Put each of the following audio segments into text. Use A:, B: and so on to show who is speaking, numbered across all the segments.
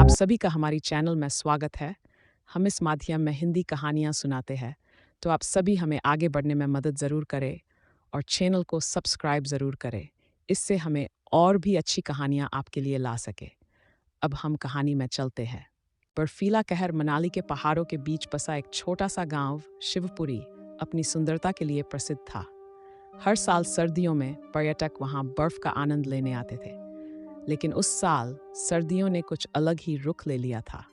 A: आप सभी का हमारी चैनल में स्वागत है। हम इस माध्यम में हिंदी कहानियाँ सुनाते हैं, तो आप सभी हमें आगे बढ़ने में मदद ज़रूर करें और चैनल को सब्सक्राइब ज़रूर करें। इससे हमें और भी अच्छी कहानियाँ आपके लिए ला सके। अब हम कहानी में चलते हैं। बर्फीला कहर मनाली के पहाड़ों के बीच बसा एक छोटा सा गांव शिवपुरी अपनी सुंदरता के लिए प्रसिद्ध था। हर साल सर्दियों में पर्यटक वहां बर्फ का आनंद लेने आते थे, लेकिन उस साल सर्दियों ने कुछ अलग ही रुख ले लिया था।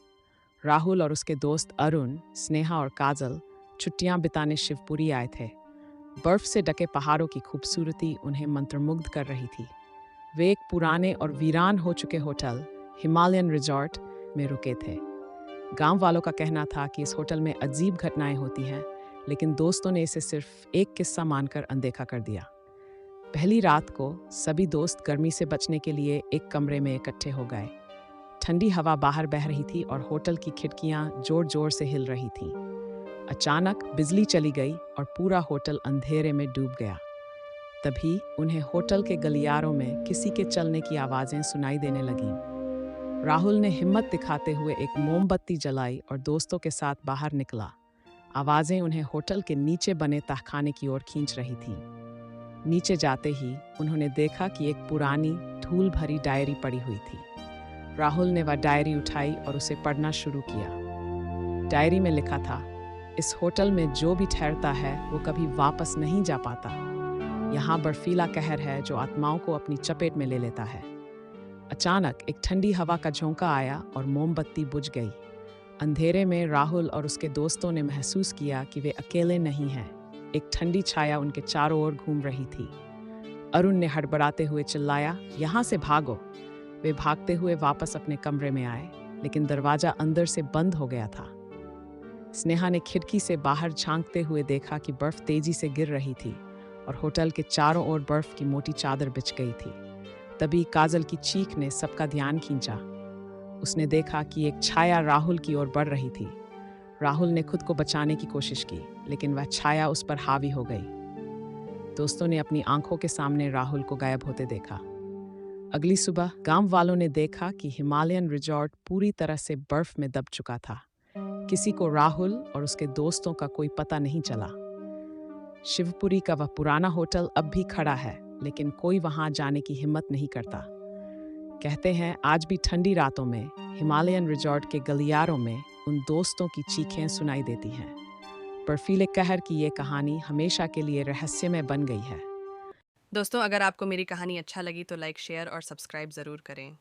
A: राहुल और उसके दोस्त अरुण, स्नेहा और काजल छुट्टियां बिताने शिवपुरी आए थे। बर्फ से ढके पहाड़ों की खूबसूरती उन्हें मंत्रमुग्ध कर रही थी। वे एक पुराने और वीरान हो चुके होटल हिमालयन रिजॉर्ट में रुके थे। गांव वालों का कहना था कि इस होटल में अजीब घटनाएं होती हैं, लेकिन दोस्तों ने इसे सिर्फ एक किस्सा मानकर अनदेखा कर दिया। पहली रात को सभी दोस्त गर्मी से बचने के लिए एक कमरे में इकट्ठे हो गए। ठंडी हवा बाहर बह रही थी और होटल की खिड़कियां जोर जोर से हिल रही थीं। अचानक बिजली चली गई और पूरा होटल अंधेरे में डूब गया। तभी उन्हें होटल के गलियारों में किसी के चलने की आवाजें सुनाई देने लगीं। राहुल ने हिम्मत दिखाते हुए एक मोमबत्ती जलाई और दोस्तों के साथ बाहर निकला। आवाजें उन्हें होटल के नीचे बने तहखाने की ओर खींच रही थीं। नीचे जाते ही उन्होंने देखा कि एक पुरानी धूल भरी डायरी पड़ी हुई थी। राहुल ने वह डायरी उठाई और उसे पढ़ना शुरू किया। डायरी में लिखा था, इस होटल में जो भी ठहरता है वो कभी वापस नहीं जा पाता। यहाँ बर्फीला कहर है जो आत्माओं को अपनी चपेट में ले लेता है। अचानक एक ठंडी हवा का झोंका आया और मोमबत्ती बुझ गई। अंधेरे में राहुल और उसके दोस्तों ने महसूस किया कि वे अकेले नहीं हैं। एक ठंडी छाया उनके चारों ओर घूम रही थी। अरुण ने हड़बड़ाते हुए चिल्लाया, यहाँ से भागो। वे भागते हुए वापस अपने कमरे में आए, लेकिन दरवाजा अंदर से बंद हो गया था। स्नेहा ने खिड़की से बाहर झांकते हुए देखा कि बर्फ तेजी से गिर रही थी और होटल के चारों ओर बर्फ की मोटी चादर बिछ गई थी। तभी काजल की चीख ने सबका ध्यान खींचा। उसने देखा कि एक छाया राहुल की ओर बढ़ रही थी। राहुल ने खुद को बचाने की कोशिश की, लेकिन वह छाया उस पर हावी हो गई। दोस्तों ने अपनी आंखों के सामने राहुल को गायब होते देखा। अगली सुबह गांव वालों ने देखा कि हिमालयन रिजॉर्ट पूरी तरह से बर्फ में दब चुका था। किसी को राहुल और उसके दोस्तों का कोई पता नहीं चला। शिवपुरी का वह पुराना होटल अब भी खड़ा है, लेकिन कोई वहां जाने की हिम्मत नहीं करता। कहते हैं आज भी ठंडी रातों में हिमालयन रिजॉर्ट के गलियारों में उन दोस्तों की चीखें सुनाई देती हैं। बर्फीले कहर की ये कहानी हमेशा के लिए रहस्यमय बन गई है।
B: दोस्तों, अगर आपको मेरी कहानी अच्छा लगी तो लाइक, शेयर और सब्सक्राइब ज़रूर करें।